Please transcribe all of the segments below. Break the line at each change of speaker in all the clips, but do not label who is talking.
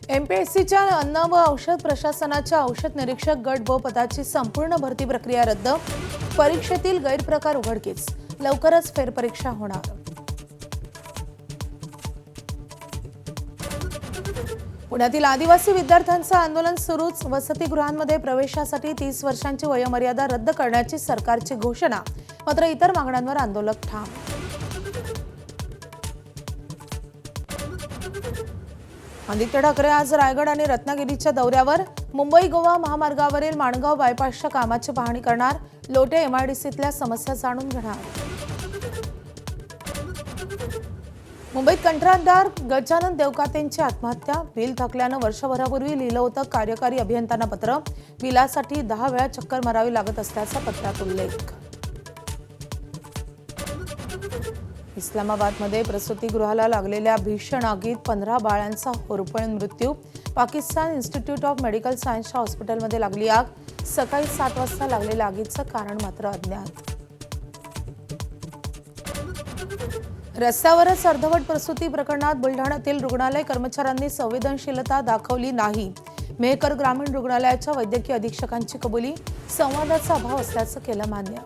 एमपीएससीच्या अन्न व औषध प्रशासनाच्या औषध निरीक्षक गट ब पदाची संपूर्ण भरती प्रक्रिया रद्द. परीक्षेतील गैरप्रकार उघडकीस. लवकरच फेरपरीक्षा होणार. पुण्यातील आदिवासी विद्यार्थ्यांचं आंदोलन सुरूच. वसतिगृहांमध्ये प्रवेशासाठी 30 वर्षांची वयोमर्यादा रद्द करण्याची सरकारची घोषणा. मात्र इतर मागण्यांवर आंदोलक ठाम. आदित्य ठाकरे आज रायगड आणि रत्नागिरीच्या दौऱ्यावर. मुंबई गोवा महामार्गावरील माणगाव बायपासच्या कामाची पाहणी करणार. लोटे एमआयडीसीतल्या समस्या जाणून घेणार. मुंबईत कंत्राटदार गजानन देवकातेंची आत्महत्या. बिल थकल्यानं वर्षभरापूर्वी लिहिलं होतं कार्यकारी अभियंत्यांना पत्र. बिलासाठी 10 वेळा चक्कर मारावी लागत असल्याचा पत्रात उल्लेख. इस्लामाबादमध्ये प्रसूतिगृहाला लागलेल्या भीषण आगीत 15 बाळांचा होरपळून मृत्यू. पाकिस्तान इन्स्टिट्यूट ऑफ मेडिकल सायन्सच्या हॉस्पिटलमध्ये लागली आग. सकाळी 7 वाजता लागलेल्या आगीचं कारण मात्र अज्ञात. रस्त्यावरच अर्धवट प्रसूती प्रकरणात बुलढाण्यातील रुग्णालय कर्मचाऱ्यांनी संवेदनशीलता दाखवली नाही. मेहकर ग्रामीण रुग्णालयाच्या वैद्यकीय अधीक्षकांची कबुली. संवादाचा अभाव असल्याचं केलं मान्य.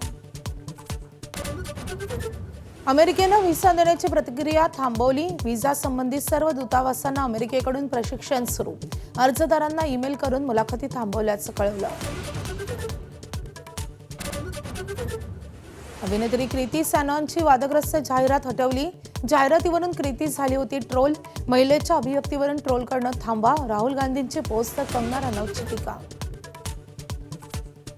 अमेरिकेनं व्हिसा देण्याची प्रक्रिया थांबवली. व्हिसा संबंधित सर्व दूतावासांना अमेरिकेकडून प्रशिक्षण सुरू. अर्जदारांना ईमेल करून मुलाखती थांबवल्याचं कळवलं. अभिनेत्री कृती सॅनॉनची वादग्रस्त जाहिरात हटवली. जाहिरातीवरून कृती झाली होती ट्रोल. महिलेच्या अभिव्यक्तीवरून ट्रोल करणं थांबवा. राहुल गांधींची पोस्ट तर कंगना रनौतची टीका.